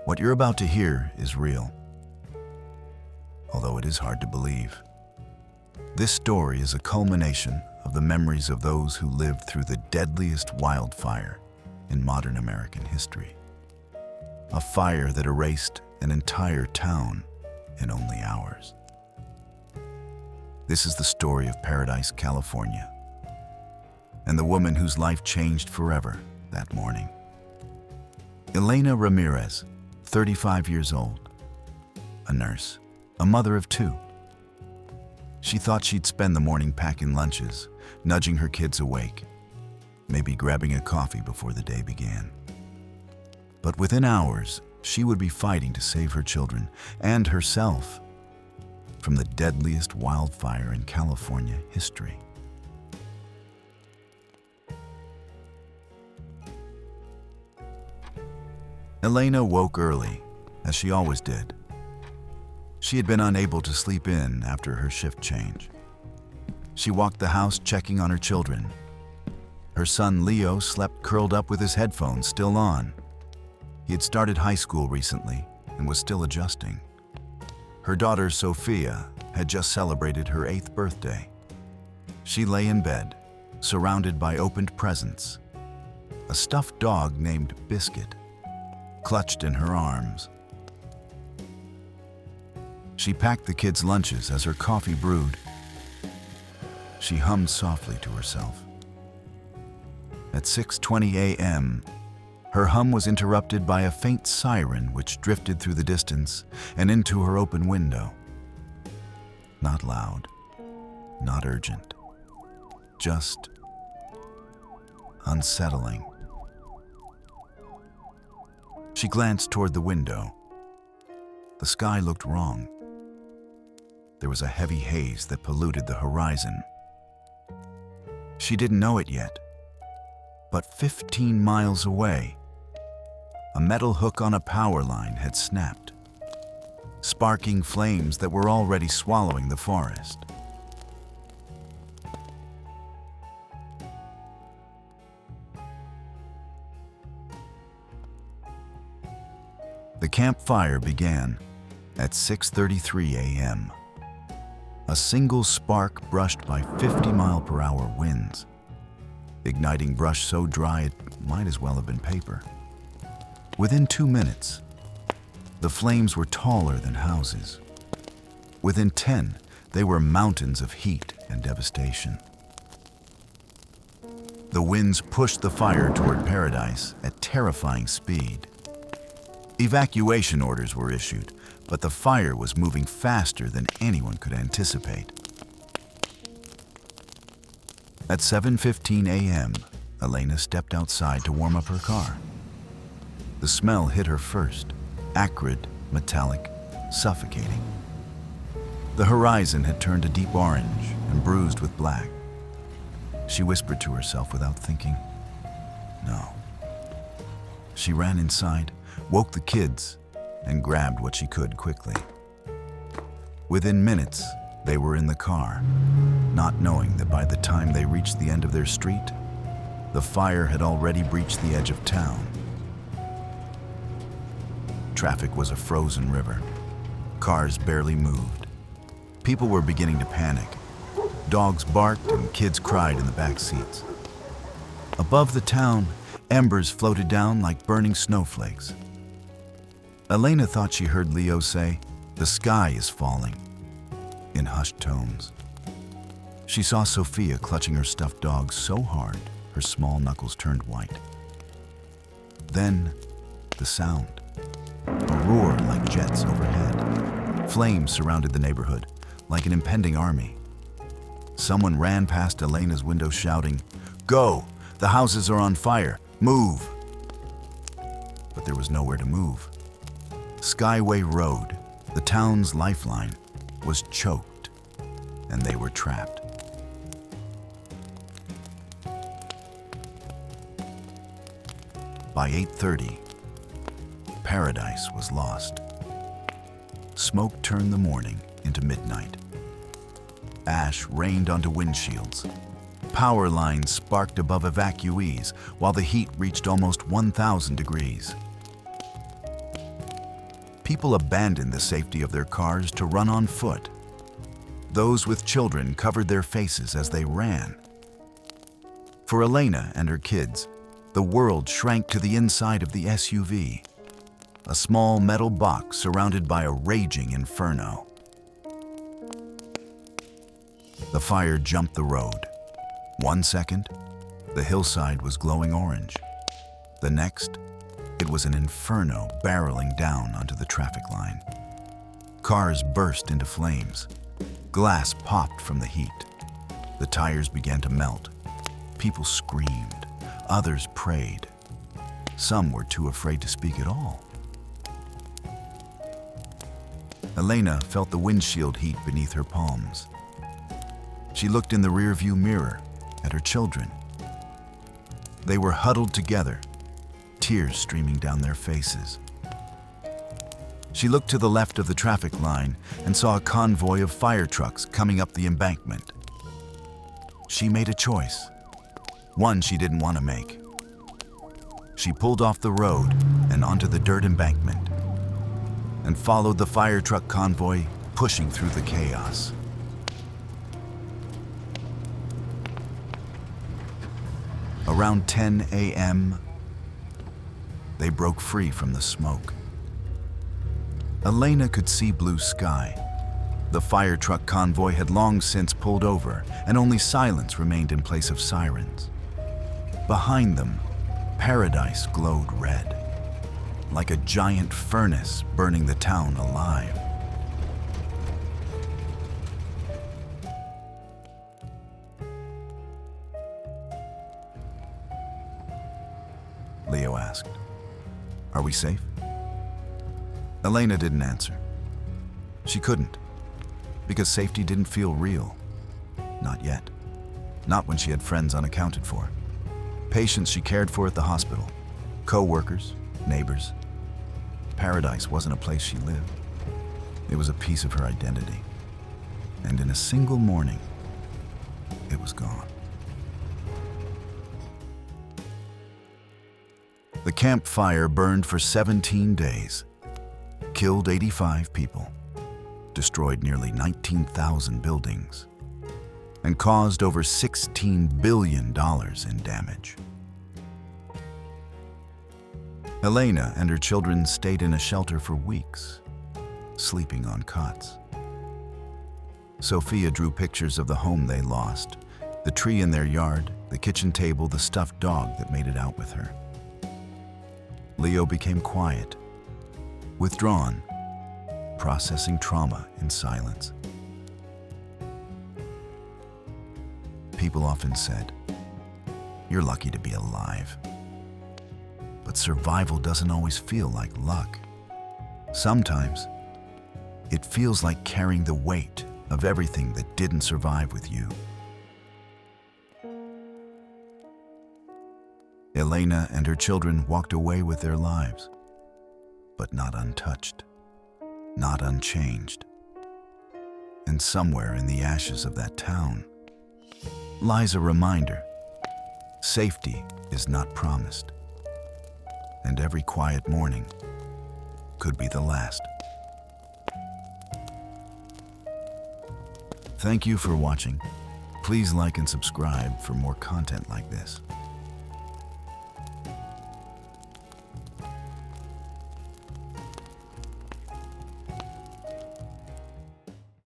What you're about to hear is real, although it is hard to believe. This story is a culmination of the memories of those who lived through the deadliest wildfire in modern American history. A fire that erased an entire town in only hours. This is the story of Paradise, California, and the woman whose life changed forever that morning. Elena Ramirez, 35 years old, a nurse, a mother of two. She thought she'd spend the morning packing lunches, nudging her kids awake, maybe grabbing a coffee before the day began. But within hours, she would be fighting to save her children and herself from the deadliest wildfire in California history. Elena woke early, as she always did. She had been unable to sleep in after her shift change. She walked the house checking on her children. Her son Leo slept curled up with his headphones still on. He had started high school recently and was still adjusting. Her daughter Sophia had just celebrated her 8th birthday. She lay in bed, surrounded by opened presents. A stuffed dog named Biscuit clutched in her arms. She packed the kids' lunches as her coffee brewed. She hummed softly to herself. At 6:20 a.m., her hum was interrupted by a faint siren which drifted through the distance and into her open window. Not loud, not urgent, just unsettling. She glanced toward the window. The sky looked wrong. There was a heavy haze that polluted the horizon. She didn't know it yet, but 15 miles away, a metal hook on a power line had snapped, sparking flames that were already swallowing the forest. The campfire began at 6:33 a.m. A single spark brushed by 50-mile-per-hour winds, igniting brush so dry it might as well have been paper. Within 2 minutes, the flames were taller than houses. Within 10, they were mountains of heat and devastation. The winds pushed the fire toward Paradise at terrifying speed. Evacuation orders were issued, but the fire was moving faster than anyone could anticipate. At 7:15 a.m., Elena stepped outside to warm up her car. The smell hit her first, acrid, metallic, suffocating. The horizon had turned a deep orange and bruised with black. She whispered to herself without thinking, "No." She ran inside, woke the kids, and grabbed what she could quickly. Within minutes, they were in the car, not knowing that by the time they reached the end of their street, the fire had already breached the edge of town. Traffic was a frozen river. Cars barely moved. People were beginning to panic. Dogs barked and kids cried in the back seats. Above the town, embers floated down like burning snowflakes. Elena thought she heard Leo say, "The sky is falling," in hushed tones. She saw Sophia clutching her stuffed dog so hard her small knuckles turned white. Then, the sound. A roar like jets overhead. Flames surrounded the neighborhood, like an impending army. Someone ran past Elena's window shouting, "Go! The houses are on fire! Move!" But there was nowhere to move. Skyway Road, the town's lifeline, was choked, and they were trapped. By 8:30, Paradise was lost. Smoke turned the morning into midnight. Ash rained onto windshields. Power lines sparked above evacuees, while the heat reached almost 1,000 degrees. People abandoned the safety of their cars to run on foot. Those with children covered their faces as they ran. For Elena and her kids, the world shrank to the inside of the SUV, a small metal box surrounded by a raging inferno. The fire jumped the road. 1 second, the hillside was glowing orange. The next, it was an inferno barreling down onto the traffic line. Cars burst into flames. Glass popped from the heat. The tires began to melt. People screamed. Others prayed. Some were too afraid to speak at all. Elena felt the windshield heat beneath her palms. She looked in the rearview mirror at her children. They were huddled together, tears streaming down their faces. She looked to the left of the traffic line and saw a convoy of fire trucks coming up the embankment. She made a choice, one she didn't want to make. She pulled off the road and onto the dirt embankment and followed the fire truck convoy pushing through the chaos. Around 10 a.m., they broke free from the smoke. Elena could see blue sky. The fire truck convoy had long since pulled over, and only silence remained in place of sirens. Behind them, paradise glowed red, like a giant furnace burning the town alive. Leo asked, "Are we safe?" Elena didn't answer. She couldn't, because safety didn't feel real. Not yet. Not when she had friends unaccounted for. Patients she cared for at the hospital. Co-workers, neighbors. Paradise wasn't a place she lived. It was a piece of her identity. And in a single morning, it was gone. The campfire burned for 17 days, killed 85 people, destroyed nearly 19,000 buildings, and caused over $16 billion in damage. Elena and her children stayed in a shelter for weeks, sleeping on cots. Sophia drew pictures of the home they lost, the tree in their yard, the kitchen table, the stuffed dog that made it out with her. Leo became quiet, withdrawn, processing trauma in silence. People often said, "You're lucky to be alive." But survival doesn't always feel like luck. Sometimes, it feels like carrying the weight of everything that didn't survive with you. Elena and her children walked away with their lives, but not untouched, not unchanged. And somewhere in the ashes of that town lies a reminder: safety is not promised, and every quiet morning could be the last. Thank you for watching. Please like and subscribe for more content like this.